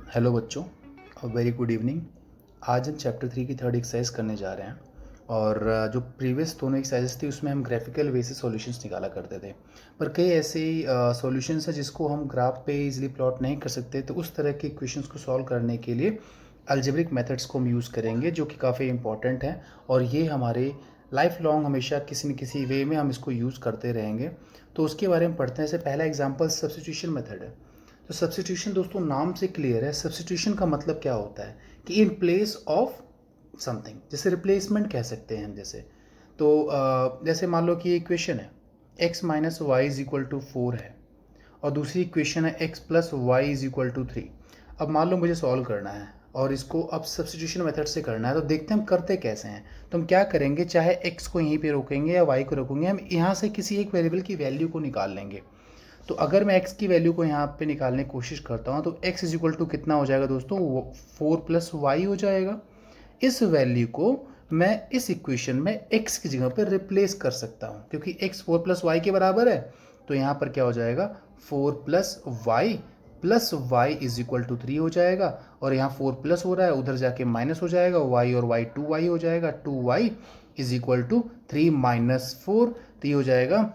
Hello बच्चों, very good evening. आज हम चैप्टर 3 की थर्ड एक्सरसाइज करने जा रहे हैं। और जो प्रीवियस दोनों एक्सरसाइजेस थी उसमें हम ग्राफिकल वे से सॉल्यूशंस निकाला करते थे, पर कई ऐसे सॉल्यूशंस हैं जिसको हम ग्राफ पे इजीली प्लॉट नहीं कर सकते। तो उस तरह के इक्वेशंस को सॉल्व करने के लिए अलजेब्रिक मेथड्स को हम यूज़ करेंगे, जो कि काफ़ी इंपॉर्टेंट हैं। और ये हमारे लाइफ लॉन्ग हमेशा किसी न किसी वे में हम इसको यूज़ करते रहेंगे। तो उसके बारे में पढ़ते हैं। से पहला एग्जाम्पल सब्स्टिट्यूशन मेथड है। तो सब्स्टिट्यूशन दोस्तों नाम से क्लियर है। सब्स्टिट्यूशन का मतलब क्या होता है कि इन प्लेस ऑफ समथिंग, जैसे रिप्लेसमेंट कह सकते हैं हम। जैसे तो जैसे मान लो कि इक्वेशन है x minus y is equal to 4 है, और दूसरी इक्वेशन है x plus y is equal to 3। अब मान लो मुझे सॉल्व करना है और इसको अब सब्स्टिट्यूशन मेथड से करना है। तो देखते हैं हम करते कैसे हैं। तो हम क्या करेंगे, चाहे x को यहीं पे रोकेंगे या y को रोकेंगे, हम यहाँ से किसी एक वेरिएबल की वैल्यू को निकाल लेंगे। तो अगर मैं x की वैल्यू को यहाँ पे निकालने की कोशिश करता हूँ तो x इज इक्वल टू कितना हो जाएगा दोस्तों, 4 प्लस वाई हो जाएगा। इस वैल्यू को मैं इस इक्वेशन में x की जगह पर रिप्लेस कर सकता हूँ, क्योंकि x 4 प्लस वाई के बराबर है। तो यहाँ पर क्या हो जाएगा, 4 plus y is equal to 3 हो जाएगा। और यहाँ 4 प्लस हो रहा है, उधर जाके माइनस हो जाएगा, y और y 2y हो जाएगा। 2y is equal to 3 minus 4, तो ये हो जाएगा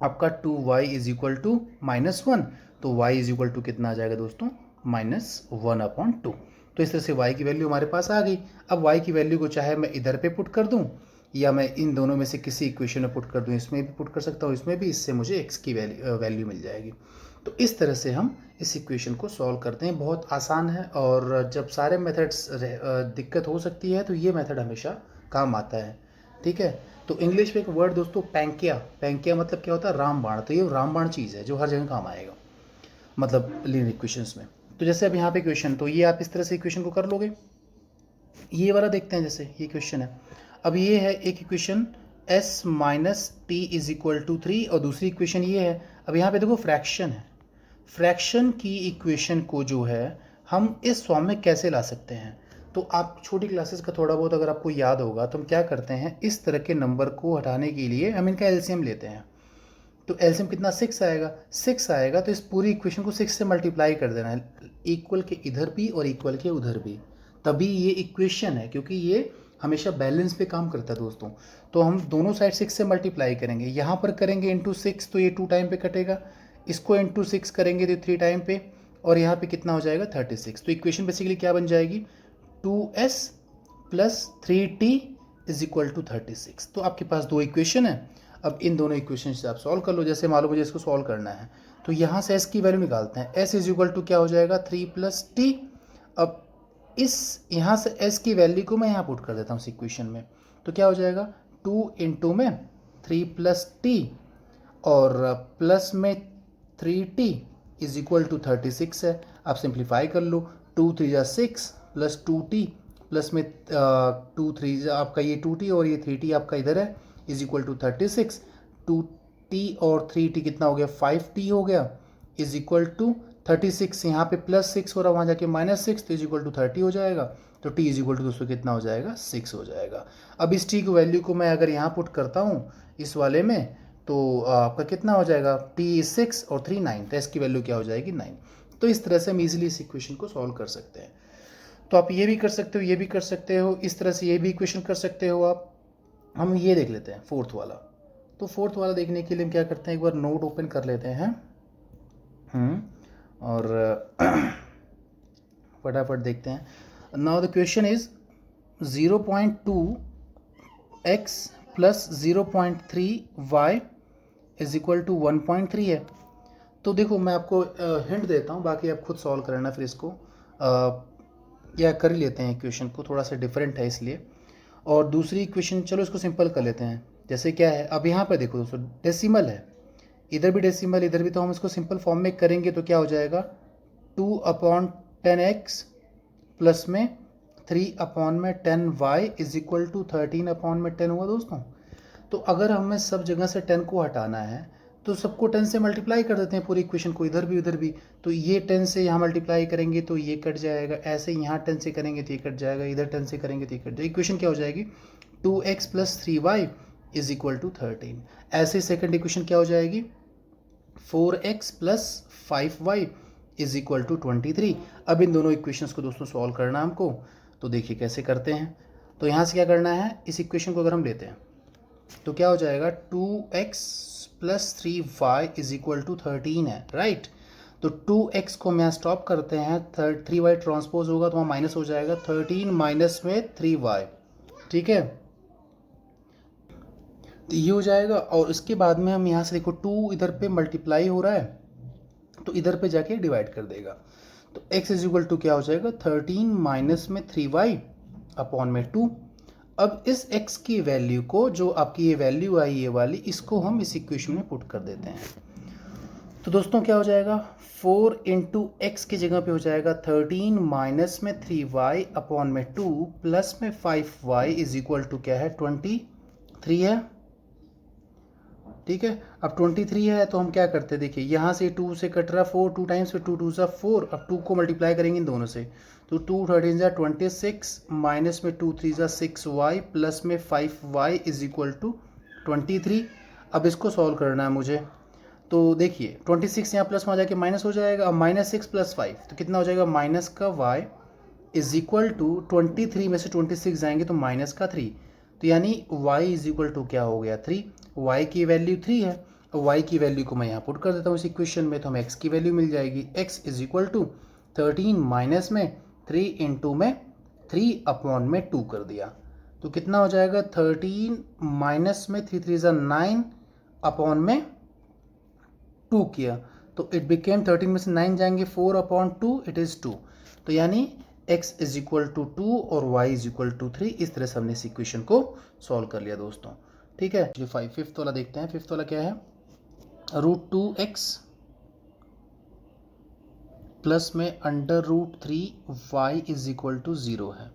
आपका 2y इज इक्वल टू -1। तो y इज इक्वल टू कितना आ जाएगा दोस्तों, -1/2। तो इस तरह से y की वैल्यू हमारे पास आ गई। अब y की वैल्यू को चाहे मैं इधर पे पुट कर दूं या मैं इन दोनों में से किसी इक्वेशन में पुट कर दूं, इसमें भी पुट कर सकता हूं, इसमें भी। इससे मुझे x की वैल्यू मिल जाएगी। तो इस तरह से हम इस इक्वेशन को सॉल्व करते हैं। बहुत आसान है, और जब सारे मेथड्स दिक्कत हो सकती है तो ये मेथड हमेशा काम आता है। ठीक है। तो इंग्लिश में एक वर्ड दोस्तों पैंकिया मतलब क्या होता है, रामबाण। तो ये रामबाण चीज़ है जो हर जगह काम आएगा, मतलब लीनियर इक्वेशंस में। तो जैसे अब यहाँ पे क्वेश्चन, तो ये आप इस तरह से इक्वेशन को कर लोगे। ये वाला देखते हैं, जैसे ये क्वेश्चन है। अब ये है एक equation s minus t is equal to 3, और दूसरी इक्वेशन ये है। अब यहाँ पे देखो फ्रैक्शन है। फ्रैक्शन की इक्वेशन को जो है हम इस फॉर्म में कैसे ला सकते हैं। तो आप छोटी क्लासेस का थोड़ा बहुत अगर आपको याद होगा तो हम क्या करते हैं, इस तरह के नंबर को हटाने के लिए हम इनका एलसीएम लेते हैं। तो एलसीएम कितना, 6 आएगा। 6 आएगा तो इस पूरी इक्वेशन को 6 से मल्टीप्लाई कर देना है, इक्वल के इधर भी और इक्वल के उधर भी। तभी ये इक्वेशन है, क्योंकि ये हमेशा बैलेंस पे काम करता है दोस्तों। तो हम दोनों साइड 6 से मल्टीप्लाई करेंगे। यहाँ पर करेंगे इंटू 6 तो ये 2 टाइम पे कटेगा, इसको इंटू 6 करेंगे तो 3 टाइम पे, और यहाँ पे कितना हो जाएगा 36। तो इक्वेशन बेसिकली क्या बन जाएगी, 2s plus 3t is equal to 36। तो आपके पास दो इक्वेशन है। अब इन दोनों इक्वेशन से आप सॉल्व कर लो। जैसे मान लो मुझे इसको सॉल्व करना है, तो यहाँ से s की वैल्यू निकालते हैं। s इज इक्वल टू क्या हो जाएगा, 3 प्लस टी। अब इस यहाँ से s की वैल्यू को मैं यहाँ पुट कर देता हूँ इस इक्वेशन में। तो क्या हो जाएगा, 2 इंटू में 3 प्लस टी और प्लस में 3t इज इक्वल टू 36 है। आप सिंप्लीफाई कर लो, 2 3 जा 6 प्लस 2t प्लस में 2 3 आपका ये 2t और ये 3t आपका इधर है, इज इक्वल टू 36। 2t और 3t कितना हो गया, 5t हो गया, इज इक्वल टू 36। यहाँ पे प्लस 6 हो रहा है, वहाँ जाके -6, तो इज इक्वल टू 30 हो जाएगा। तो t इज इक्वल टू दोस्तों कितना हो जाएगा, 6 हो जाएगा। अब इस t की वैल्यू को मैं अगर यहाँ पुट करता हूँ इस वाले में, तो आपका कितना हो जाएगा, t इज 6 और 3 9, तो s की वैल्यू क्या हो जाएगी, 9। तो इस तरह से हम इजीली इस इक्वेशन को सॉल्व कर सकते हैं। तो आप ये भी कर सकते हो, ये भी कर सकते हो, इस तरह से ये भी इक्वेशन कर सकते हो आप। हम ये देख लेते हैं फोर्थ वाला। तो फोर्थ वाला देखने के लिए हम क्या करते हैं, एक बार नोट ओपन कर लेते हैं और फटाफट देखते हैं। Now the question is 0.2x plus 0.3y is equal to 1.3 है। तो देखो मैं आपको हिंट देता हूँ, बाकी आप खुद सॉल्व करना फिर इसको, या कर ही लेते हैं इक्वेशन को, थोड़ा सा डिफरेंट है इसलिए। और दूसरी इक्वेशन चलो इसको सिंपल कर लेते हैं। जैसे क्या है, अब यहाँ पर देखो दोस्तों डेसिमल है, इधर भी डेसिमल इधर भी, तो हम इसको सिंपल फॉर्म में करेंगे तो क्या हो जाएगा, 2/10x प्लस में 3/10y इज इक्वल टू 13/10 हुआ दोस्तों। तो अगर हमें सब जगह से 10 को हटाना है तो सबको 10 से मल्टीप्लाई कर देते हैं, पूरी इक्वेशन को, इधर भी उधर भी। तो ये 10 से यहाँ मल्टीप्लाई करेंगे तो ये कट जाएगा, ऐसे यहाँ 10 से करेंगे तो ये कट जाएगा, इधर 10 से करेंगे तो ये कट जाएगा। इक्वेशन क्या हो जाएगी, 2x plus 3y is equal to 13। ऐसे सेकंड इक्वेशन क्या हो जाएगी, 4x plus 5y is equal to 23। अब इन दोनों इक्वेशंस को दोस्तों सॉल्व करना हमको, तो देखिए कैसे करते हैं। तो यहाँ से क्या करना है, इस इक्वेशन को अगर हम लेते हैं तो क्या हो जाएगा 2x plus 3y is equal to 13 है, राइट। तो 2x को हम यहाँ स्टॉप करते हैं, 3y ट्रांसपोज होगा तो वहाँ माइनस हो जाएगा, 13 माइनस में 3y, ठीक है, तो ये हो जाएगा। और इसके बाद में हम यहाँ से देखो 2 इधर पे मल्टीप्लाई हो रहा है तो इधर पे जाके डिवाइड कर देगा, तो x इज इक्वल टू क्या हो जाएगा 13 माइनस में 3y अपॉन में 2। अब इस x की वैल्यू को, जो आपकी ये वैल्यू आई ये वाली, इसको हम इस इक्वेशन में पुट कर देते हैं। तो दोस्तों क्या हो जाएगा 4 इंटू एक्स की जगह पे हो जाएगा 13 माइनस में 3y अपॉन में 2 प्लस में 5y इज इक्वल टू क्या है 23 है, ठीक है। अब 23 है तो हम क्या करते हैं, देखिए यहाँ से 2 से कट रहा 4, 2 टाइम्स में 2 2 सा 4, अब 2 को मल्टीप्लाई करेंगे इन दोनों से, तो 2 13 जा 26 माइनस में 2 3 जा 6y प्लस में 5y इज इक्वल टू 23। अब इसको सॉल्व करना है मुझे, तो देखिए 26 यहाँ प्लस में आ जाके माइनस हो जाएगा, अब माइनस 6 प्लस 5 तो कितना हो जाएगा, माइनस का y इज इक्वल टू 23 में से 26 जाएंगे तो माइनस का 3, तो यानी y इज इक्वल टू क्या हो गया 3। y की वैल्यू 3 है, और y की वैल्यू को मैं यहाँ पुट कर देता हूँ इस इक्वेशन में, तो हमें x की वैल्यू मिल जाएगी, x is equal to 13 minus में 3 इंटू में 3 अपॉन में 2 कर दिया, तो कितना हो जाएगा 13 माइनस में 3 3 ज़ा 9 अपॉन में 2 किया, तो इट बिकेम 13 में से 9 जाएंगे 4 अपॉन 2 इट इज़ 2, तो यानी x इज इक्वल टू 2 और y इज इक्वल टू 3। इस तरह से हमने इस इक्वेशन को सॉल्व कर लिया दोस्तों, ठीक है। जो फिफ्थ वाला देखते हैं, फिफ्थ वाला क्या है, √2x प्लस में √3y इज इक्वल टू 0 है।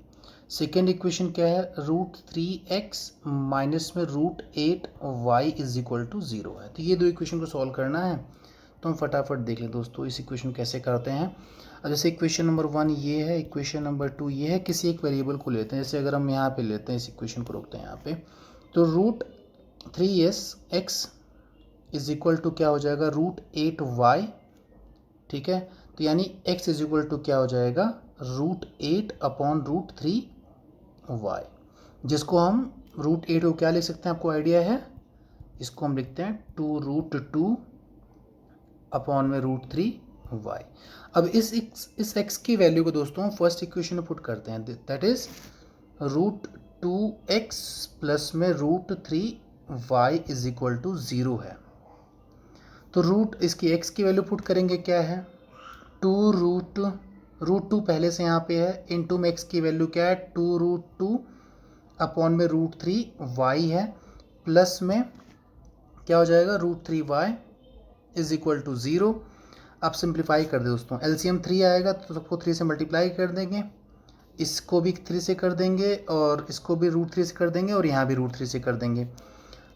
सेकेंड इक्वेशन क्या है, √3x माइनस में √8y इज इक्वल टू 0 है। तो ये दो इक्वेशन को सॉल्व करना है, तो हम फटाफट देख लें दोस्तों इस इक्वेशन कैसे करते हैं। अब जैसे इक्वेशन नंबर 1 ये है, इक्वेशन नंबर 2 ये है, किसी एक वेरिएबल को लेते हैं, जैसे अगर हम यहाँ पे लेते हैं, इस इक्वेशन को रोकते हैं यहाँ पे, तो √3x इज इक्वल टू क्या हो जाएगा √8y, ठीक है, तो यानी x इज इक्वल टू क्या हो जाएगा √8 अपॉन √3y, जिसको हम √8 को क्या लिख सकते हैं, आपको आइडिया है, इसको हम लिखते हैं 2√2 अपॉन में √3y। अब इस x की वैल्यू को दोस्तों फर्स्ट इक्वेशन में पुट करते हैं, दैट इज √2x प्लस में √3y इज इक्वल टू 0 है। तो इसकी x की वैल्यू पुट करेंगे, क्या है √2 पहले से यहाँ पे है, इनटू में x की वैल्यू क्या है 2√2 अपॉन में √3y है, प्लस में क्या हो जाएगा √3y इज इक्वल टू 0। आप सिंप्लीफाई कर दे दोस्तों, एलसीएम 3 आएगा तो सबको 3 से मल्टीप्लाई कर देंगे, इसको भी 3 से कर देंगे और इसको भी √3 से कर देंगे और यहाँ भी √3 से कर देंगे,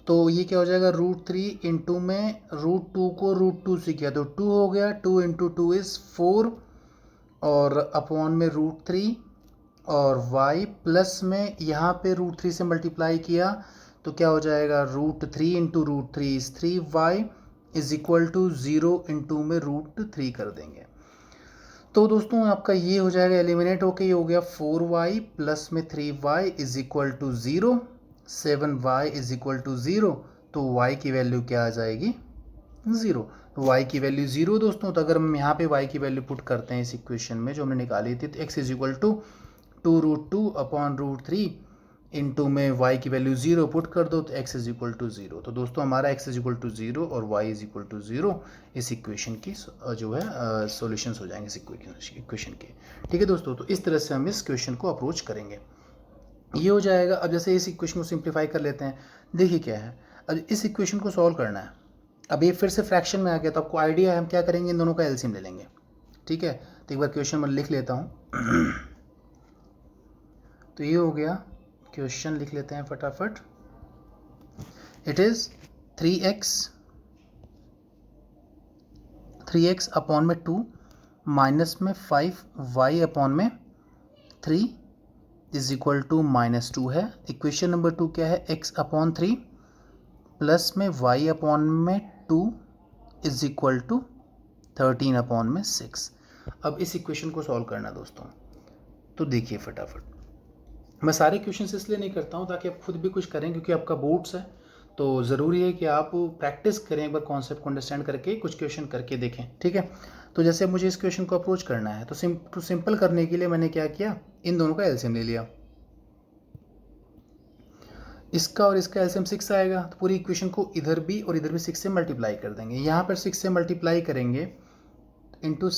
तो ये क्या हो जाएगा √3 इंटू में √2 को √2 से किया तो 2 हो गया, 2 इंटू 2 इज़ 4 और अपॉन में √3 और y प्लस में यहाँ पे √3 से मल्टीप्लाई किया तो क्या हो जाएगा √3 into √3 is 3y is equal to 0 into में √3 कर देंगे। तो दोस्तों आपका ये हो जाएगा एलिमिनेट होके, ये हो गया 4y प्लस में 3y is equal to 0, 7y is equal to 0, तो y की वैल्यू क्या आ जाएगी 0, तो y की वैल्यू 0 दोस्तों। तो अगर हम यहाँ पे y की वैल्यू पुट करते हैं इस इक्वेशन में जो हमने निकाली थी, तो x is equal to 2√2 upon √3 into में y की वैल्यू 0 पुट कर दो तो x इज इक्वल टू 0। तो दोस्तों हमारा x इज इक्वल टू 0 और y इज इक्वल टू 0 इस इक्वेशन की जो है सॉल्यूशंस हो जाएंगे इस इक्वेशन के, ठीक है दोस्तों। तो इस तरह से हम इस क्वेश्चन को अप्रोच करेंगे, ये हो जाएगा। अब जैसे इस इक्वेशन को सिंप्लीफाई कर लेते हैं, देखिए क्या है, अब इस इक्वेशन को सॉल्व करना है, अब ये फिर से फ्रैक्शन में आ गया तो आपको आइडिया है हम क्या करेंगे, इन दोनों का एलसीएम ले लेंगे, ठीक है। तो एक बार क्वेश्चन मैं लिख लेता हूँ तो ये हो गया, क्वेश्चन लिख लेते हैं फटाफट, इट इज 3x अपॉन में 2 माइनस में 5y अपॉन में 3 इज इक्वल टू -2 है। इक्वेशन नंबर 2 क्या है, x अपॉन 3 प्लस में y अपॉन में 2 इज इक्वल टू 13 अपॉन में 6। अब इस इक्वेशन को सॉल्व करना दोस्तों, तो देखिए फटाफट। मैं सारे क्वेश्चंस इसलिए नहीं करता हूँ ताकि आप खुद भी कुछ करें, क्योंकि आपका बोर्ड्स है तो ज़रूरी है कि आप प्रैक्टिस करें, एक बार कॉन्सेप्ट को अंडरस्टैंड करके कुछ क्वेश्चन करके देखें, ठीक है। तो जैसे मुझे इस क्वेश्चन को अप्रोच करना है, तो सिंपल करने के लिए मैंने क्या किया, इन दोनों का एलसीएम ले लिया। इसका और इसका एलसीएम 6 आएगा, तो पूरी इक्वेशन को इधर भी और इधर भी 6 से मल्टीप्लाई कर देंगे। यहाँ पर 6 से मल्टीप्लाई करेंगे, इंटू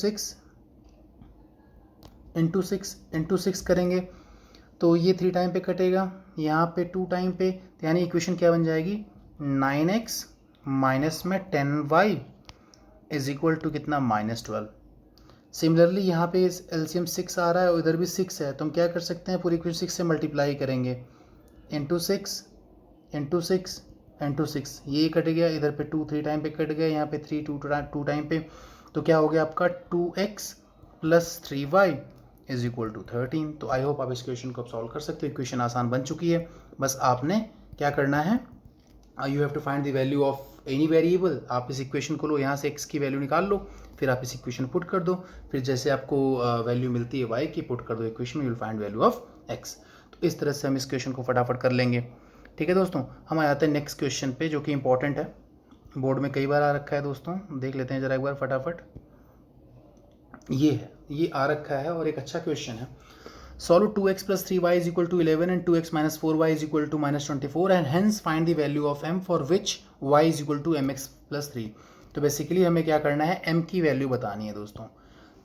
6 करेंगे तो ये 3 टाइम पे कटेगा, यहाँ पे 2 टाइम पे, तो यानी इक्वेशन क्या बन जाएगी, 9x माइनस में 10y इज इक्वल टू कितना, -12। सिमिलरली यहाँ पे एलसीएम 6 आ रहा है और इधर भी 6 है, तो हम क्या कर सकते हैं, पूरी इक्वेशन 6 से मल्टीप्लाई करेंगे, इंटू 6 इंटू 6, ये कट गया, इधर पे 2 3 टाइम पे कट गया, यहाँ पे 3 2 टाइम पे, तो क्या हो गया आपका 2x plus 3y is equal to 13। तो आई होप आप इस क्वेश्चन को सॉल्व कर सकते हो। इक्वेशन आसान बन चुकी है, बस आपने क्या करना है, you have to find the value of any variable. आप इस इक्वेशन को लो, यहाँ से x की वैल्यू निकाल लो, फिर आप इस इक्वेशन पुट कर दो, फिर जैसे आपको वैल्यू मिलती है y की, पुट कर दो इक्वेशन में, you will find value of x। तो इस तरह से हम इस क्वेश्चन को फटाफट कर लेंगे, ठीक है दोस्तों। हम आते हैं नेक्स्ट क्वेश्चन पे, जो कि इंपॉर्टेंट है, बोर्ड में कई बार आ रखा है दोस्तों, देख लेते हैं जरा एक बार फटाफट। ये आ रखा है और एक अच्छा क्वेश्चन है। Solve 2x plus 3y is equal to 11 and 2x minus 4y is equal to -24 and hence find the value of m for which y is equal to mx plus 3। तो बेसिकली हमें क्या करना है, m की value बतानी है दोस्तों।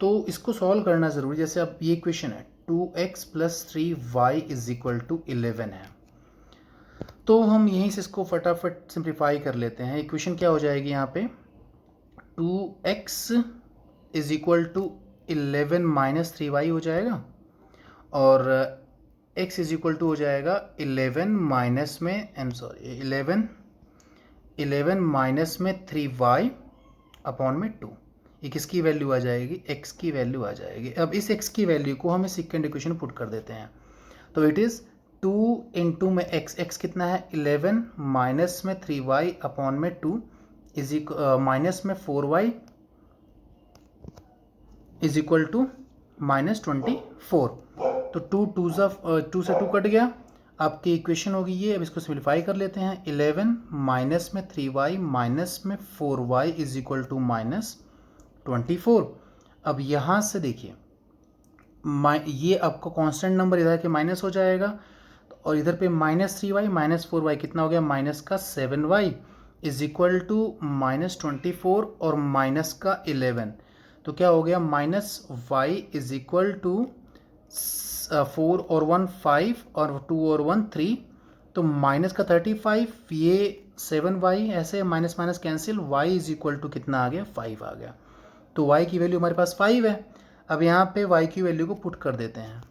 तो इसको सॉल्व करना ज़रूरी, जैसे अब ये इक्वेशन है 2x plus 3y is equal to 11 है, तो हम यहीं से इसको फटाफट सिंप्लीफाई कर लेते हैं। इक्वेशन क्या हो जाएगी यहाँ पे, 2x is equal to 11 minus 3y हो जाएगा, और x इज इक्वल टू हो जाएगा 11 माइनस में 11 माइनस में 3y अपॉन में 2। ये किसकी वैल्यू आ जाएगी, x की वैल्यू आ जाएगी। अब इस x की वैल्यू को हम सेकेंड इक्वेशन पुट कर देते हैं, तो इट इज़ 2 इंटू में x कितना है 11 माइनस में 3y अपॉन में 2 इज माइनस में 4y इज इक्वल टू -24। तो 2 से 2 कट गया, आपकी इक्वेशन होगी ये। अब इसको सिंप्लीफाई कर लेते हैं, 11 माइनस में 3y माइनस में 4y इज इक्वल टू -24। अब यहाँ से देखिए, ये आपको कांस्टेंट नंबर इधर के माइनस हो जाएगा, और इधर पे -3y माइनस 4y कितना हो गया, माइनस का 7y इज इक्वल टू -24 और माइनस का 11, तो क्या हो गया, -y इज इक्वल टू 4 और 1 5 और 2 और 1 3, तो माइनस का 35, ये 7y ऐसे minus minus cancel, y is equal to कितना आ गया, 5 आ गया। तो y की वैल्यू हमारे पास 5 है। अब यहाँ पे y की वैल्यू को पुट कर देते हैं,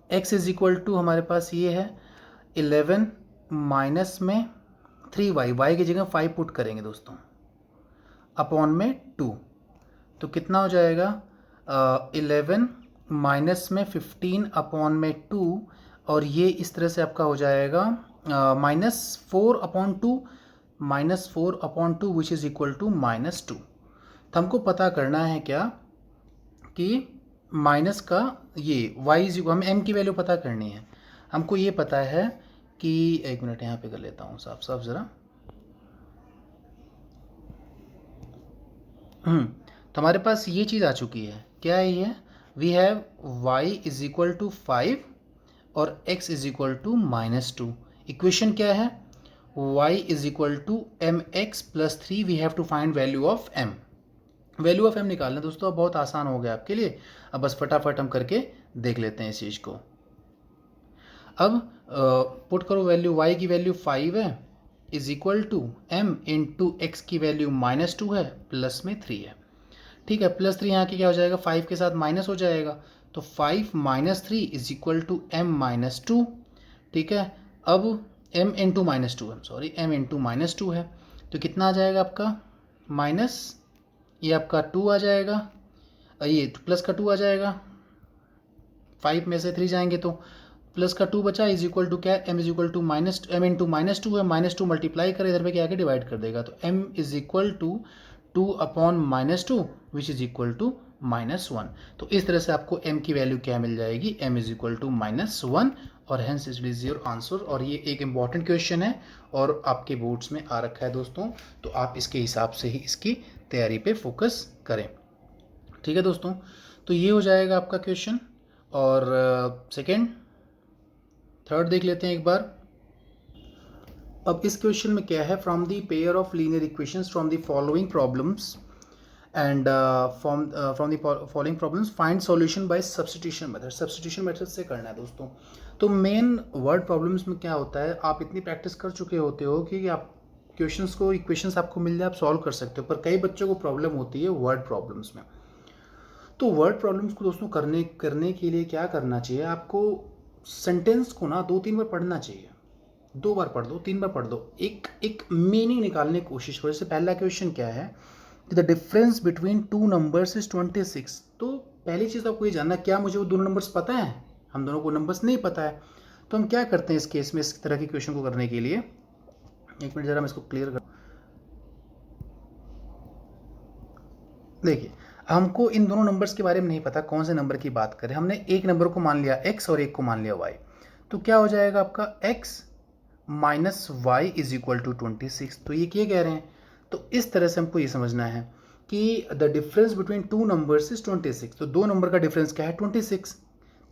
x इज इक्वल टू हमारे पास ये है 11 माइनस में 3y, y की जगह 5 पुट करेंगे दोस्तों, अपॉन में 2, तो कितना हो जाएगा 11 माइनस में 15 अपॉन में 2, और ये इस तरह से आपका हो जाएगा -4 upon 2, -4 upon 2 which is equal to -2। तो हमको पता करना है क्या कि माइनस का ये y इज, हमें m की वैल्यू पता करनी है। हमको ये पता है कि, एक मिनट यहाँ पे कर लेता हूँ साफ साफ ज़रा, तो हमारे पास ये चीज़ आ चुकी है, क्या है ये, we have y is equal to 5 और x is equal to -2। Equation क्या है, y is equal to mx plus 3, we have to find value of m। Value of m निकालना दोस्तों, अब बहुत आसान हो गया आपके लिए। अब बस फटाफट हम करके देख लेते हैं इस चीज़ को। अब पुट करो, वैल्यू y की वैल्यू 5 है is equal to m into x की वैल्यू -2 है, प्लस में 3 है, ठीक है। प्लस 3 यहाँ के क्या हो जाएगा, 5 के साथ माइनस हो जाएगा, तो 5 minus 3 is equal to m-2, ठीक है। अब m इंटू -2 है, तो कितना आ जाएगा आपका, माइनस ये आपका 2 आ जाएगा, ये प्लस का 2 आ जाएगा, 5 में से 3 जाएंगे तो प्लस का 2 बचा, इज इक्वल टू क्या, m is equal to m into -2 है, -2 मल्टीप्लाई कर इधर पे क्या आके डिवाइड कर देगा, तो m is equal to 2/-2 which is equal to -1। तो इस तरह से आपको m की वैल्यू क्या मिल जाएगी, m इज इक्वल टू -1 और hence it is your answer. और ये एक इम्पॉर्टेंट क्वेश्चन है और आपके बोर्ड्स में आ रखा है दोस्तों, तो आप इसके हिसाब से ही इसकी तैयारी पे फोकस करें। ठीक है दोस्तों, तो ये हो जाएगा आपका क्वेश्चन। और सेकंड थर्ड देख लेते हैं एक बार। अब इस क्वेश्चन में क्या है, from the pair of linear equations from the following problems and from the following problems find solution bye substitution method. Substitution method से करना है दोस्तों। तो मेन वर्ड प्रॉब्लम्स में क्या होता है, आप इतनी प्रैक्टिस कर चुके होते हो कि आप क्वेश्चंस को, इक्वेशंस आपको मिल जाए, आप सॉल्व कर सकते हो, पर कई बच्चों को प्रॉब्लम होती है वर्ड प्रॉब्लम्स में। तो वर्ड प्रॉब्लम्स को दोस्तों करने के लिए क्या करना चाहिए, आपको सेंटेंस को ना 2-3 बार पढ़ना चाहिए। 2 बार पढ़ दो, 3 बार पढ़ दो, एक मीनिंग निकालने की कोशिश करो। जैसे पहला क्वेश्चन क्या है, the difference between 2 numbers is 26। तो पहली चीज़ आपको ये जानना, क्या मुझे वो दोनों नंबर्स पता है? हम दोनों को नंबर्स नहीं पता है। तो हम क्या करते हैं इस केस में, इस तरह के क्वेश्चन को करने के लिए, एक मिनट ज़रा मैं इसको क्लियर कर। देखिए, हमको इन दोनों नंबर्स के बारे में नहीं पता कौन से नंबर की बात करें। हमने एक नंबर को मान लिया x और एक को मान लिया y। तो क्या हो जाएगा आपका x minus y is equal to 26। तो ये क्या कह रहे हैं, तो इस तरह से हमको ये समझना है कि the difference between 2 numbers is 26। तो 2 नंबर का डिफरेंस क्या है, 26।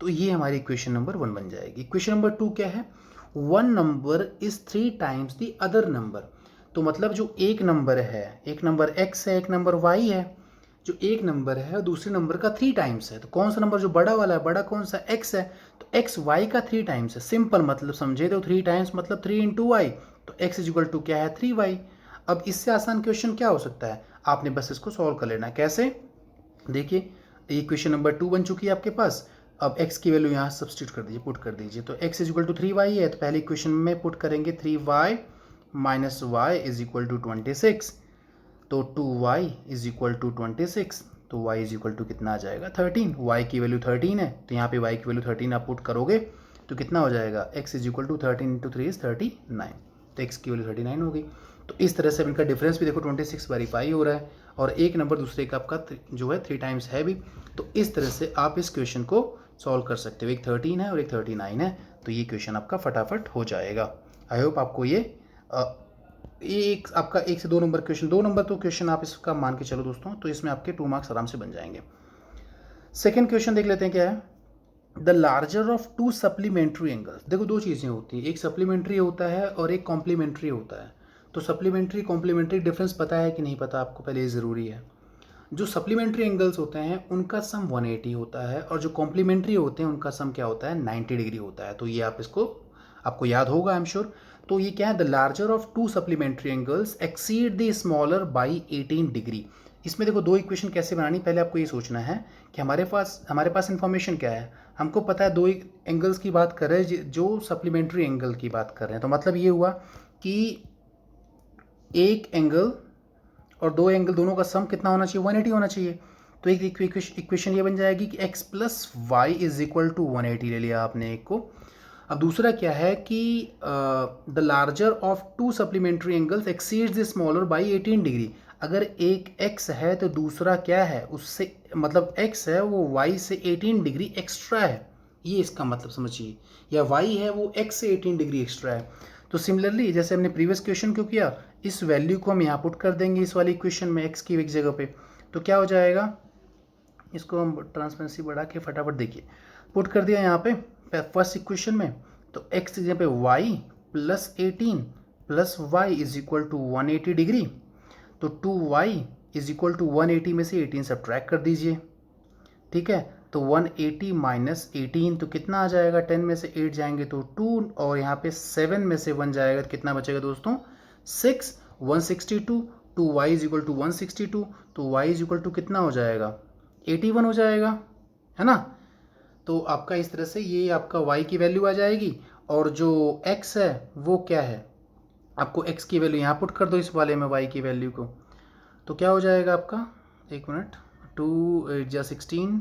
तो ये हमारी इक्वेशन नंबर 1 बन जाएगी। इक्वेशन नंबर 2 क्या है, 1 number is 3 times the other number. तो मतलब जो एक नंबर है, एक नंबर x है, एक नंबर y है, जो एक नंबर है और दूसरे नंबर का 3 टाइम्स है। तो कौन सा नंबर जो बड़ा वाला है, बड़ा कौन सा, x है, तो x y का 3 टाइम्स है। सिंपल मतलब समझे तो 3 टाइम्स मतलब 3 इंटू वाई, तो x इज इक्वल टू क्या है, 3y। अब इससे आसान क्वेश्चन क्या हो सकता है, आपने बस इसको सॉल्व कर लेना है। कैसे, देखिए ये क्वेश्चन नंबर 2 बन चुकी है आपके पास। अब x की वैल्यू यहाँ सब्स्टिट्यूट कर दीजिए, पुट कर दीजिए। तो x is equal to 3y है, तो पहले इक्वेशन में पुट करेंगे 3y minus y is equal to 26। तो 2y इज इक्वल टू 26। तो y इज इक्वल टू कितना आ जाएगा, 13। y की वैल्यू 13 है, तो यहाँ पे y की वैल्यू 13 आप पुट करोगे तो कितना हो जाएगा, x is equal to 13 into 3 is 39। तो x की वैल्यू 39 होगी। तो इस तरह से इनका डिफरेंस भी देखो 26 वेरीफाई हो रहा है और एक नंबर दूसरे का आपका जो है 3 टाइम्स है भी। तो इस तरह से आप इस क्वेश्चन को सॉल्व कर सकते हो। एक 13 है और एक 39 है, तो ये क्वेश्चन आपका फटाफट हो जाएगा। आई होप आपको ये एक आपका 1 से 2 नंबर क्वेश्चन, 2 नंबर तो क्वेश्चन आप इसका मान के चलो दोस्तों, तो इसमें आपके 2 मार्क्स आराम से बन जाएंगे। सेकेंड क्वेश्चन देख लेते हैं क्या है, the larger of 2 supplementary angles. देखो 2 चीज़ें होती हैं, एक सप्लीमेंट्री होता है और एक कॉम्प्लीमेंट्री होता है। तो सप्लीमेंट्री कॉम्प्लीमेंट्री डिफरेंस पता है कि नहीं पता आपको, पहले ये ज़रूरी है। जो सप्लीमेंट्री एंगल्स होते हैं उनका सम 180 होता है और जो कॉम्प्लीमेंट्री होते हैं उनका सम क्या होता है, 90 डिग्री होता है। तो ये आप इसको, आपको याद होगा आई एम श्योर। तो ये क्या है, the larger of 2 supplementary angles exceed the smaller by 18 degree. इसमें देखो 2 इक्वेशन कैसे बनानी, पहले आपको ये सोचना है कि हमारे पास इंफॉर्मेशन क्या है। हमको पता है 2 एंगल्स की बात कर रहे हैं, जो सप्लीमेंट्री एंगल की बात कर रहे हैं। तो मतलब ये हुआ कि एक एंगल और 2 एंगल दोनों का सम कितना होना चाहिए, 180 होना चाहिए। तो एक इक्वेशन ये बन जाएगी कि x plus y is equal to 180 ले लिया आपने एक को। अब दूसरा क्या है कि the larger of 2 supplementary angles exceeds the smaller by 18 degree. अगर एक x है तो दूसरा क्या है, उससे मतलब x है वो y से 18 डिग्री एक्स्ट्रा है, ये इसका मतलब समझिए, या y है वो x से 18 डिग्री एक्स्ट्रा है। तो सिमिलरली जैसे हमने प्रीवियस क्वेश्चन क्यों किया, इस वैल्यू को हम यहाँ पुट कर देंगे इस वाली इक्वेशन में x की एक जगह पे। तो क्या हो जाएगा, इसको हम ट्रांसपेरेंसी बढ़ा के फटाफट देखिए, पुट कर दिया यहाँ पे फर्स्ट इक्वेशन में। तो x की जगह पे y plus 18 plus y is equal to 180 degree. तो 2y इज इक्वल टू 180 में से 18 सब्ट्रैक्ट कर दीजिए, ठीक है। तो 180 माइनस 18 तो कितना आ जाएगा, 10 में से 8 जाएंगे तो 2 और यहाँ पे 7 में से 1 जाएगा तो कितना बचेगा दोस्तों, 6, 162। 2y इज इक्वल टू 162, तो y इज इक्वल टू कितना हो जाएगा, 81 हो जाएगा, है ना। तो आपका इस तरह से ये आपका y की वैल्यू आ जाएगी और जो x है वो क्या है, आपको x की वैल्यू यहाँ पुट कर दो इस वाले में y की वैल्यू को। तो क्या हो जाएगा आपका, एक मिनट, 2 8 जा 16,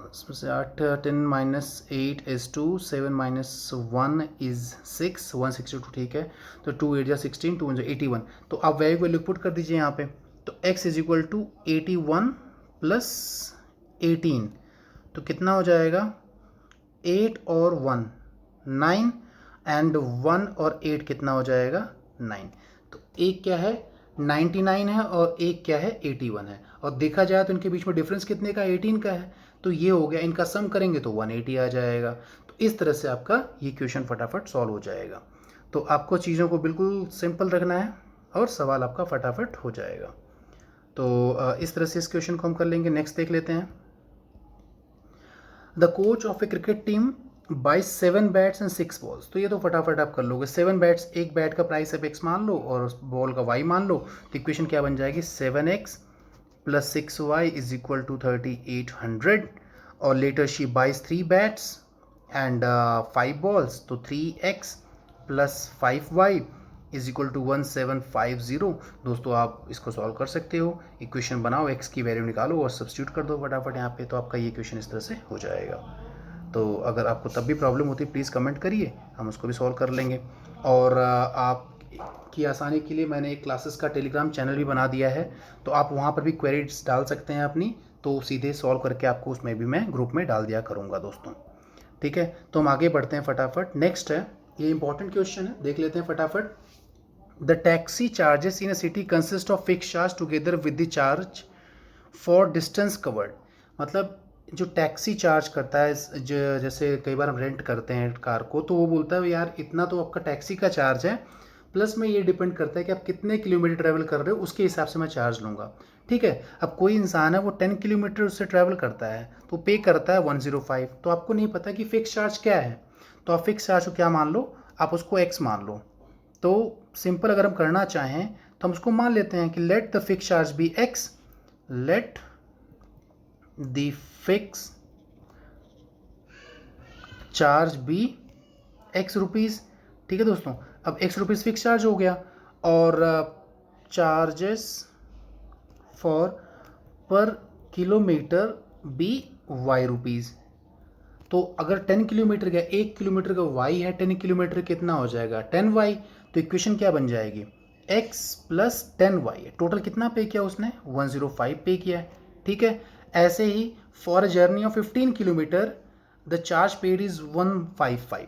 इसमें से 8 10 माइनस 8 इज 2, 7 माइनस 1 इज 6, 162, ठीक है। तो 2 8 जा 16, 2 जा 81। तो आप वैल्यू पुट कर दीजिए यहाँ पे। तो x is equal to 81 plus 18, तो कितना हो जाएगा 8 और 1 9 एंड 1 और 8 कितना हो जाएगा 9। तो एक क्या है 99 है और एक क्या है 81 है, और देखा जाए तो इनके बीच में डिफरेंस कितने का 18 का है, तो ये हो गया, इनका सम करेंगे तो 180 आ जाएगा। तो इस तरह से आपका ये क्वेश्चन फटाफट सॉल्व हो जाएगा। तो आपको चीज़ों को बिल्कुल सिंपल रखना है और सवाल आपका फटाफट हो जाएगा। तो इस तरह से इस क्वेश्चन को हम कर लेंगे। नेक्स्ट देख लेते हैं। The coach of A cricket team by 7 bats and 6 balls. तो ये तो फटाफट आप कर लोगे। 7 बैट्स, एक बैट का प्राइस आप x मान लो और बॉल का y मान लो, तो इक्वेशन क्या बन जाएगी 7x plus 6y is equal to 3800, और later she buys 3 bats and 5 balls, तो 3x plus 5y is equal to 1750। दोस्तों आप इसको सॉल्व कर सकते हो, इक्वेशन बनाओ, x की वैल्यू निकालो और सब्स्टिट्यूट कर दो फटाफट यहाँ पे, तो आपका ये इक्वेशन इस तरह से हो जाएगा। तो अगर आपको तब भी प्रॉब्लम होती है प्लीज़ कमेंट करिए, हम उसको भी सॉल्व कर लेंगे। और आपकी आसानी के लिए मैंने एक क्लासेस का टेलीग्राम चैनल भी बना दिया है, तो आप वहाँ पर भी क्वेरीज डाल सकते हैं अपनी, तो सीधे सॉल्व करके आपको उसमें भी मैं ग्रुप में डाल दिया करूँगा दोस्तों। ठीक है, तो हम आगे बढ़ते हैं फटाफट। नेक्स्ट है, ये इंपॉर्टेंट क्वेश्चन है, देख लेते हैं फटाफट। The taxi charges in a city consist of fix charge together with the charge for distance covered. मतलब जो टैक्सी चार्ज करता है, जैसे कई बार हम रेंट करते हैं कार को, तो वो बोलता है यार इतना तो आपका टैक्सी का चार्ज है, प्लस में ये डिपेंड करता है कि आप कितने किलोमीटर ट्रैवल कर रहे हो, उसके हिसाब से मैं चार्ज लूँगा। ठीक है, अब कोई इंसान है वो 10 किलोमीटर उससे ट्रैवल करता है तो पे करता है 105, तो आपको नहीं पता कि फ़िक्स चार्ज क्या है, तो आप फिक्स चार्ज को क्या मान लो, आप उसको x मान लो। तो सिंपल अगर हम करना चाहें तो हम उसको मान लेते हैं कि let the fix charge be x, let the fix charge be x rupees. ठीक है दोस्तों, अब x रुपीज़ फिक्स चार्ज हो गया और चार्जेस फॉर पर किलोमीटर बी y रुपीज़। तो अगर 10 किलोमीटर का 1 किलोमीटर का y है, 10 किलोमीटर कितना हो जाएगा 10y। तो इक्वेशन क्या बन जाएगी x प्लस 10y। टोटल कितना पे किया उसने 105 पे किया है। ठीक है, ऐसे ही for journey of 15 kilometre the charge paid is 155।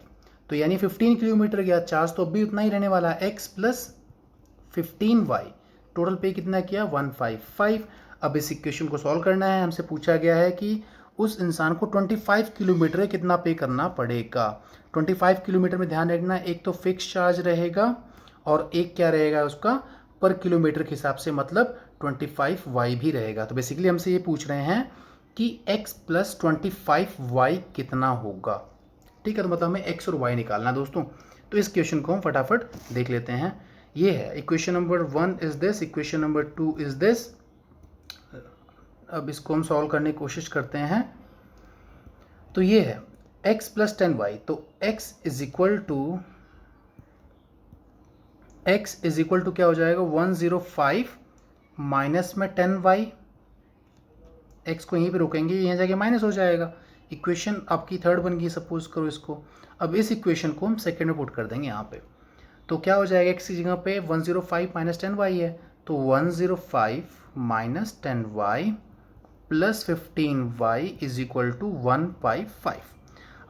तो यानी 15 किलोमीटर गया, चार्ज तो अभी उतना ही रहने वाला है, x प्लस 15y। टोटल पे कितना किया 155। अब इस इक्वेशन को सॉल्व करना है। हमसे पूछा गया है कि उस इंसान को 25 किलोमीटर कितना पे करना पड़ेगा। 25 किलोमीटर में ध्यान रखना, एक तो फिक्स चार्ज रहेगा और एक क्या रहेगा उसका पर किलोमीटर के हिसाब से, मतलब 25y भी रहेगा। तो बेसिकली हमसे ये पूछ रहे हैं कि x प्लस 25y कितना होगा। ठीक है, तो मतलब हमें x और y निकालना दोस्तों। तो इस क्वेश्चन को हम फटाफट देख लेते हैं। ये है equation number 1 is this, equation number 2 is this. अब इसको हम सॉल्व करने की कोशिश करते हैं। तो ये है x प्लस 10y, तो x इज इक्वल टू क्या हो जाएगा 105 माइनस में 10y। x को यहीं पे रोकेंगे, यहाँ जाके माइनस हो जाएगा। इक्वेशन आपकी थर्ड बन गई, सपोज करो इसको। अब इस इक्वेशन को हम सेकेंड में पुट कर देंगे यहाँ पे, तो क्या हो जाएगा x की जगह पे 105 माइनस 10y है, तो 105 minus 10y plus 15y is equal to 155।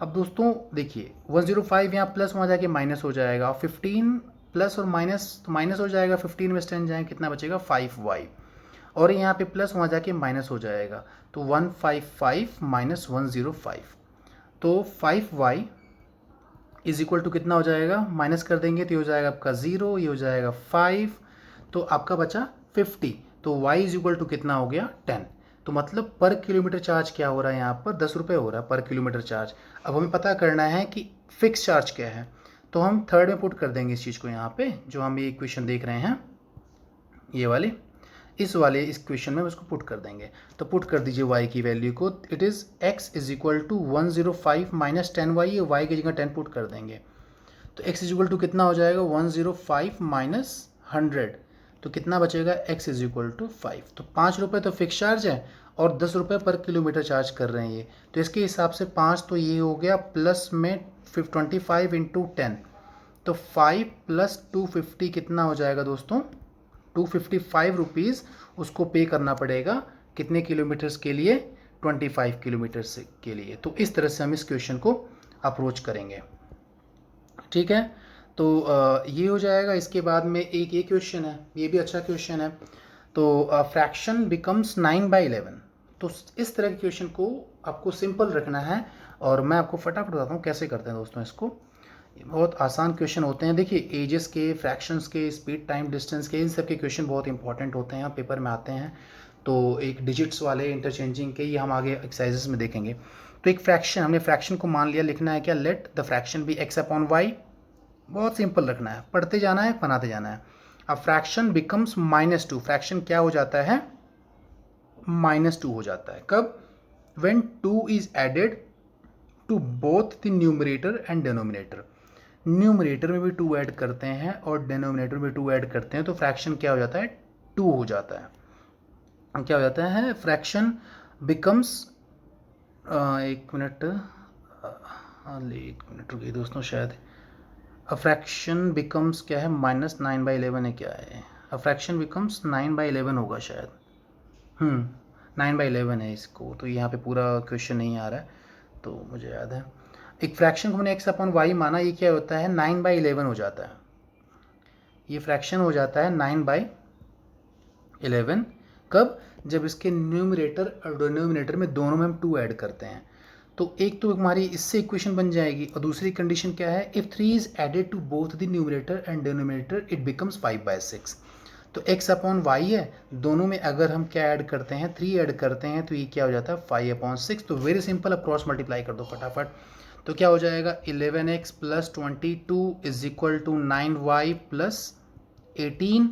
अब दोस्तों देखिए 105 यहाँ प्लस वहाँ जाके माइनस हो जाएगा, 15 प्लस और माइनस तो माइनस हो जाएगा, 15 में 10 जाए कितना बचेगा 5y, और यहाँ पे प्लस वहाँ जाके माइनस हो जाएगा, तो 155 माइनस 105, तो 5y इज इक्वल टू कितना हो जाएगा, माइनस कर देंगे तो ये हो जाएगा आपका 0, ये हो जाएगा 5, तो आपका बचा 50। तो y इज इक्वल टू कितना हो गया 10। तो मतलब पर किलोमीटर चार्ज क्या हो रहा है यहाँ पर 10 रुपये हो रहा है पर किलोमीटर चार्ज। अब हमें पता करना है कि फिक्स चार्ज क्या है, तो हम थर्ड में पुट कर देंगे इस चीज़ को यहाँ पे, जो हम ये इक्वेशन देख रहे हैं ये वाले, इस क्वेश्चन में उसको पुट कर देंगे। तो पुट कर दीजिए y की वैल्यू को, it is x is equal to 105 minus 10y, ये y की जगह 10 पुट कर देंगे, तो x इज इक्वल टू कितना हो जाएगा 105 माइनस 100, तो कितना बचेगा x इज इक्वल टू 5। तो 5 रुपये तो फिक्स चार्ज है और 10 रुपये पर किलोमीटर चार्ज कर रहे हैं ये, तो इसके हिसाब से 5 तो ये हो गया, प्लस में 25 इंटू 10, तो 5 प्लस 250 कितना हो जाएगा दोस्तों 255 रुपीज़ उसको पे करना पड़ेगा कितने किलोमीटर्स के लिए, 25 किलोमीटर्स के लिए। तो इस तरह से हम इस क्वेश्चन को अप्रोच करेंगे, ठीक है। तो ये हो जाएगा। इसके बाद में एक ये क्वेश्चन है, ये भी अच्छा क्वेश्चन है। तो फ्रैक्शन बिकम्स 9/11। तो इस तरह के क्वेश्चन को आपको सिंपल रखना है और मैं आपको फटाफट बताता हूँ कैसे करते हैं दोस्तों इसको। बहुत आसान क्वेश्चन होते हैं। देखिए एजेस के, फ्रैक्शंस के, स्पीड, टाइम, डिस्टेंस के, इन सब के क्वेश्चन बहुत इंपॉर्टेंट होते हैं, पेपर में आते हैं। तो एक डिजिट्स वाले, इंटरचेंजिंग के, ये हम आगे एक्सरसाइजेस में देखेंगे। तो एक फ्रैक्शन, हमने फ्रैक्शन को मान लिया, लिखना है क्या, let the fraction B x/y। बहुत सिंपल रखना है, पढ़ते जाना है, बनाते जाना है। अब फ्रैक्शन बिकम्स -2, फ्रैक्शन क्या हो जाता है, -2 हो जाता है। कब, when 2 is added to both the numerator and denominator. Numerator में भी 2 ऐड करते हैं और डिनोमिनेटर में 2 ऐड करते हैं, तो फ्रैक्शन क्या हो जाता है, 2 हो जाता है। क्या हो जाता है, फ्रैक्शन बिकम्स, एक मिनट, एक मिनट रुकिए दोस्तों, शायद अ फ्रैक्शन बिकम्स क्या है, -9/11 है, क्या है, अ फ्रैक्शन बिकम्स 9/11 होगा शायद। 9/11 है इसको, तो यहाँ पे पूरा क्वेश्चन नहीं आ रहा है, तो मुझे याद है। एक फ्रैक्शन को मैंने x/y माना, ये क्या होता है, 9/11 हो जाता है। ये फ्रैक्शन हो जाता है 9/11। कब, जब इसके न्यूमरेटर और डिनोमिनेटर में दोनों में हम 2 ऐड करते हैं। तो एक तो हमारी इससे इक्वेशन बन जाएगी, और दूसरी कंडीशन क्या है, if 3 is added to both the numerator and denominator it becomes 5/6। तो x/y है, दोनों में अगर हम क्या ऐड करते हैं, 3 ऐड करते हैं, तो ये क्या हो जाता है, 5/6। तो वेरी सिंपल, अब क्रॉस मल्टीप्लाई कर दो फटाफट। तो क्या हो जाएगा, 11x + 22 is equal to 9y + 18।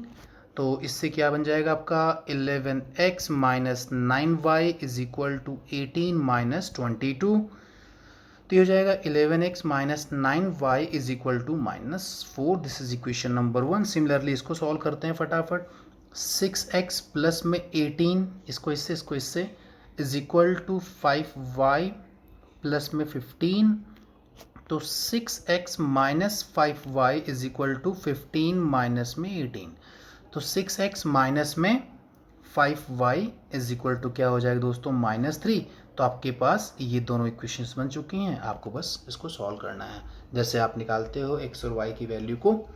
तो इससे क्या बन जाएगा आपका, 11x - 9y is equal to 18 - 22। तो ये हो जाएगा 11x - 9y is equal to -4। This is equation number 1। Similarly इसको सॉल्व करते हैं फटाफट। 6x प्लस में 18, इसको इससे is equal to 5y plus में 15। तो 6x minus 5y is equal to 15 minus में 18। तो 6x माइनस में 5y इज इक्वल टू क्या हो जाएगा दोस्तों, -3। तो आपके पास ये दोनों इक्वेशंस बन चुकी हैं, आपको बस इसको सॉल्व करना है। जैसे आप निकालते हो x और y की वैल्यू को,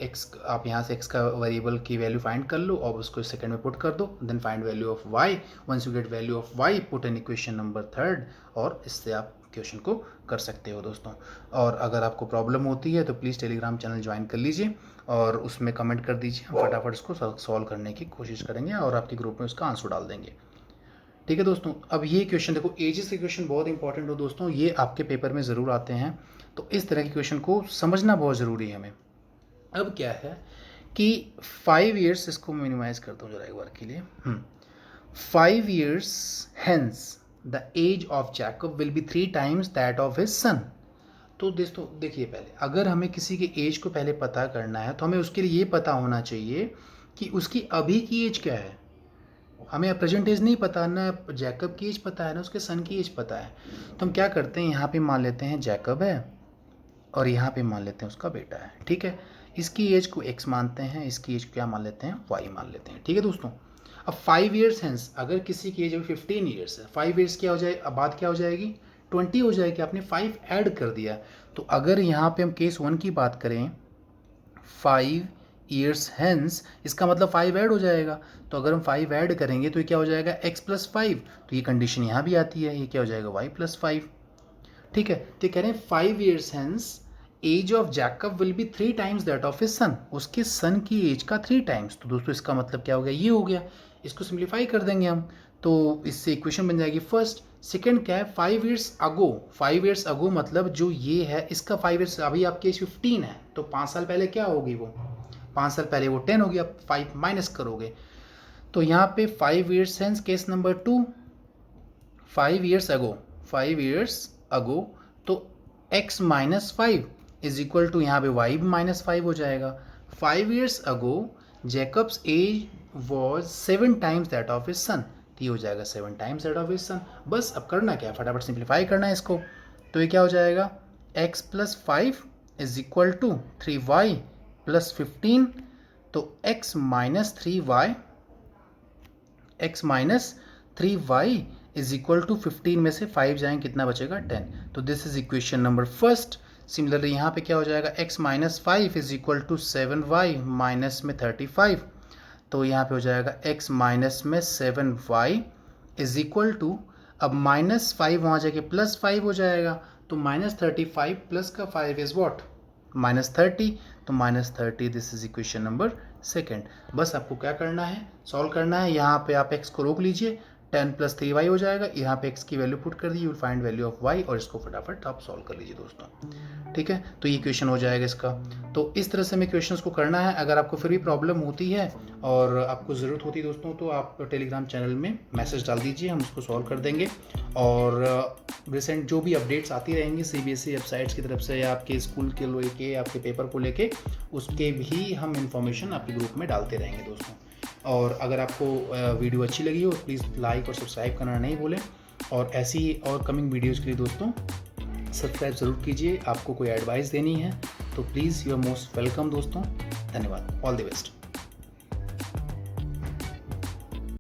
x आप यहाँ से x का वेरिएबल की वैल्यू फाइंड कर लो और उसको सेकंड में पुट कर दो, then find value of y। Once you get value of y, put in equation number 3, और इससे आप क्वेश्चन को कर सकते हो दोस्तों। और अगर आपको प्रॉब्लम होती है तो प्लीज़ टेलीग्राम चैनल ज्वाइन कर लीजिए और उसमें कमेंट कर दीजिए, हम फटाफट इसको सॉल्व करने की कोशिश करेंगे और आपके ग्रुप में उसका आंसर डाल देंगे, ठीक है दोस्तों। अब ये क्वेश्चन देखो, एजेस के क्वेश्चन बहुत इंपॉर्टेंट हो दोस्तों, ये आपके पेपर में ज़रूर आते हैं, तो इस तरह के क्वेश्चन को समझना बहुत ज़रूरी है हमें। अब क्या है कि 5 ईयर्स, इसको मिनिमाइज करता हूँ जरा एक बार के लिए। 5 years hence the age of Jacob will be 3 times that of his son। तो दोस्तों देखिए, पहले अगर हमें किसी के एज को पहले पता करना है तो हमें उसके लिए ये पता होना चाहिए कि उसकी अभी की एज क्या है। हमें प्रेजेंट एज नहीं पता, ना जैकब की एज पता है, ना उसके सन की एज पता है। तो हम क्या करते हैं, यहाँ पे मान लेते हैं जैकब है और यहाँ पे मान लेते हैं उसका बेटा है, ठीक है। इसकी एज को x मानते हैं, इसकी एज को क्या मान लेते हैं, y मान लेते हैं, ठीक है दोस्तों। अब 5 years हेंस अगर किसी की एज अभी 15 ईयर्स है, 5 years क्या हो जाए, अब बात क्या हो जाएगी, 20 हो जाएगी, आपने 5 ऐड कर दिया। तो अगर यहाँ पे हम केस 1 की बात करें, 5 years हेंस, इसका मतलब 5 ऐड हो जाएगा। तो अगर हम 5 ऐड करेंगे तो ये क्या हो जाएगा, x + 5। तो ये कंडीशन यहाँ भी आती है, ये क्या हो जाएगा, y + 5, ठीक है। तो कह रहे हैं 5 years hence age of Jacob will be 3 times that of his son, उसके सन की एज का 3 times। तो दोस्तों इसका मतलब क्या हो गया, ये हो गया। इसको सिंप्लीफाई कर देंगे हम, तो इससे इक्वेशन बन जाएगी फर्स्ट। सेकंड क्या है, 5 years अगो, 5 years अगो मतलब जो ये है इसका 5 years, अभी आपकी एज 15 है, तो 5 साल पहले क्या होगी वो, 5 साल पहले वो 10 होगी, अब 5 माइनस करोगे। तो यहाँ पे 5 years hence case number 2, 5 years अगो, 5 years अगो, तो x - 5 इज इक्वल टू यहाँ पे y -5 हो जाएगा। 5 years ago Jacob's age was 7 times that of his son, तो ये हो जाएगा 7 times that of his son. बस अब करना क्या है, फटाफट सिंप्लीफाई करना है इसको। तो ये क्या हो जाएगा, x + 5 is equal to 3y + 15। तो x - 3y x minus 3y is equal to 15 में से 5 जाएंगे कितना बचेगा 10। तो this is equation number first. Similarly यहाँ पे क्या हो जाएगा x minus 5 is equal to 7y minus में 35। तो यहाँ पे हो जाएगा x माइनस में 7y इज इक्वल टू, अब माइनस 5 वहाँ जाके प्लस 5 हो जाएगा, तो माइनस 35 प्लस का 5 इज व्हाट माइनस 30। तो minus 30 this is equation number second. बस आपको क्या करना है, सॉल्व करना है। यहाँ पे आप x को रोक लीजिए, 10 प्लस 3y हो जाएगा, यहाँ पे x की वैल्यू पुट कर दी, you will find value of y, और इसको फटाफट आप सॉल्व कर लीजिए दोस्तों। ठीक है, तो ये क्वेश्चन हो जाएगा इसका। तो इस तरह से हमें क्वेश्चंस को करना है। अगर आपको फिर भी प्रॉब्लम होती है और आपको ज़रूरत होती है दोस्तों, तो आप टेलीग्राम चैनल में मैसेज डाल दीजिए, हम उसको सॉल्व कर देंगे। और रिसेंट जो भी अपडेट्स आती रहेंगी CBSE वेबसाइट्स की तरफ से या आपके स्कूल के लेके, आपके पेपर को लेके, उसके भी हम इंफॉर्मेशन आपके ग्रुप में डालते रहेंगे दोस्तों। और अगर आपको वीडियो अच्छी लगी हो प्लीज़ लाइक और सब्सक्राइब करना नहीं भूलें। और ऐसी और कमिंग वीडियोज़ के लिए दोस्तों सब्सक्राइब ज़रूर कीजिए। आपको कोई एडवाइस देनी है तो please you are most welcome दोस्तों। धन्यवाद, ऑल द बेस्ट।